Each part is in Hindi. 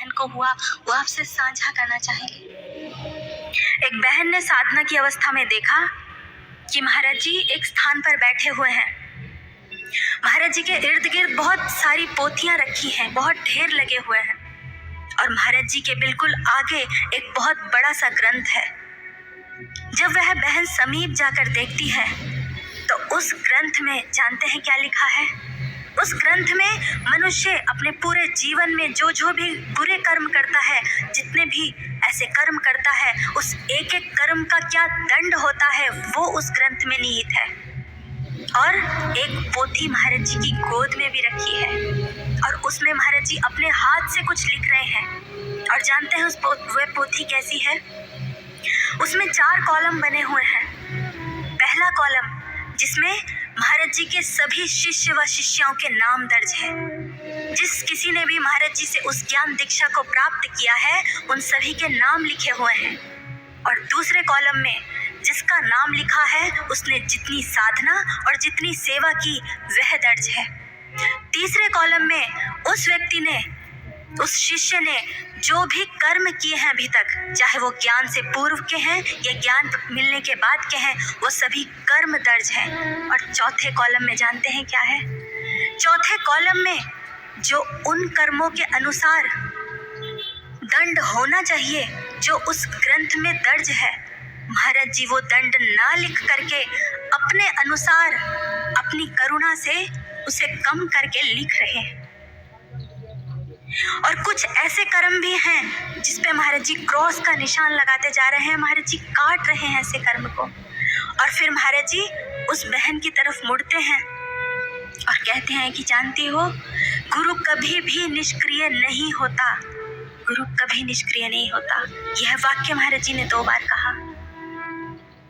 बहन को हुआ वो आपसे साझा करना चाहेंगे। एक बहन ने साधना की अवस्था में देखा कि महाराज जी एक स्थान पर बैठे हुए हैं। महाराज जी के इर्द गिर्द बहुत सारी पोथियां रखी हैं, बहुत ढेर लगे हुए हैं, और महाराज जी के बिल्कुल आगे एक बहुत बड़ा सा ग्रंथ है। जब वह बहन समीप जाकर देखती है तो उस ग्रंथ में जानते हैं क्या लिखा है? उस ग्रंथ में मनुष्य अपने पूरे जीवन में जो भी बुरे कर्म करता है, जितने भी ऐसे कर्म करता है, उस एक एक कर्म का क्या दंड होता है वो उस ग्रंथ में निहित है। और एक पोथी महाराज जी की गोद में भी रखी है और उसमें महाराज जी अपने हाथ से कुछ लिख रहे हैं। और जानते हैं वह पोथी कैसी है? उसमें 4 कॉलम बने हुए हैं। पहला कॉलम जिसमें महाराज जी के सभी शिष्य व शिष्याओं के नाम दर्ज है। जिस किसी ने भी महाराज जी से उस ज्ञान दीक्षा को प्राप्त किया है उन सभी के नाम लिखे हुए हैं। और दूसरे कॉलम में जिसका नाम लिखा है उसने जितनी साधना और जितनी सेवा की वह दर्ज है। तीसरे कॉलम में उस व्यक्ति ने, उस शिष्य ने जो भी कर्म किए हैं अभी तक, चाहे वो ज्ञान से पूर्व के हैं या ज्ञान मिलने के बाद के हैं, वो सभी कर्म दर्ज हैं। और चौथे कॉलम में जानते हैं क्या है? चौथे कॉलम में जो उन कर्मों के अनुसार दंड होना चाहिए जो उस ग्रंथ में दर्ज है, महाराज जी वो दंड ना लिख करके अपने अनुसार अपनी करुणा से उसे कम करके लिख रहे हैं। और कुछ ऐसे कर्म भी हैं जिस पे महाराज जी क्रॉस का निशान लगाते जा रहे हैं, महाराज जी काट रहे हैं ऐसे कर्म को। और फिर महाराज जी उस बहन की तरफ मुड़ते हैं और कहते हैं कि जानती हो, गुरु कभी भी निष्क्रिय नहीं होता, गुरु कभी निष्क्रिय नहीं होता। यह वाक्य महाराज जी ने 2 बार कहा।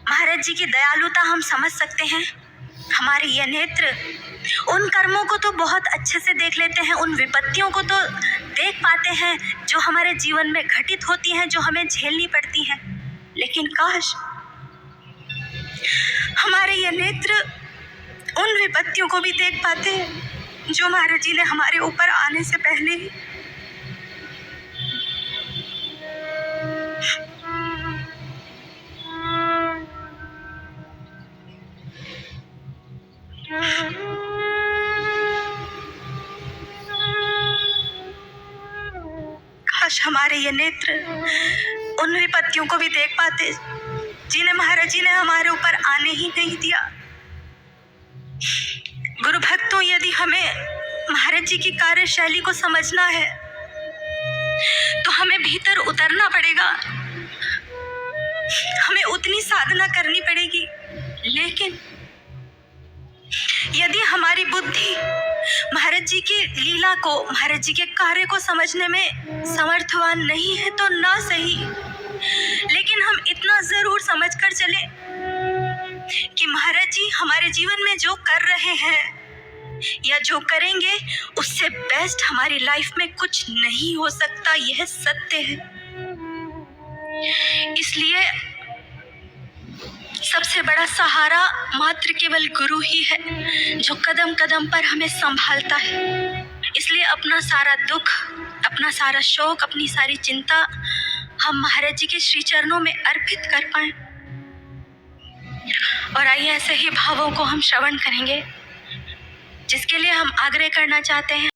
महाराज जी की दयालुता हम समझ सकते हैं। हमारे ये नेत्र उन कर्मों को तो बहुत अच्छे से देख लेते हैं, उन विपत्तियों को तो देख पाते हैं जो हमारे जीवन में घटित होती हैं, जो हमें झेलनी पड़ती हैं। लेकिन काश हमारे ये नेत्र उन विपत्तियों को भी देख पाते हैं जो महाराज जी ने हमारे ऊपर आने से पहले ही काश हमारे ये नेत्र उन विपत्तियों को भी देख पाते जिन्हें महाराज जी ने हमारे ऊपर आने ही नहीं दिया। गुरु भक्तों, यदि हमें महाराज जी की कार्यशैली को समझना है तो हमें भीतर उतरना पड़ेगा, हमें उतनी साधना करनी पड़ेगी। लेकिन यदि हमारी बुद्धि महाराज जी की लीला को, महाराज जी के कार्य को समझने में समर्थवान नहीं है तो ना सही, लेकिन हम इतना जरूर समझ कर चले कि महाराज जी हमारे जीवन में जो कर रहे हैं या जो करेंगे उससे बेस्ट हमारी लाइफ में कुछ नहीं हो सकता। यह सत्य है। इसलिए सबसे बड़ा सहारा मात्र केवल गुरु ही है जो कदम कदम पर हमें संभालता है। इसलिए अपना सारा दुख, अपना सारा शोक, अपनी सारी चिंता हम महाराज जी के श्री चरणों में अर्पित कर पाएं। और आइए ऐसे ही भावों को हम श्रवण करेंगे जिसके लिए हम आग्रह करना चाहते हैं।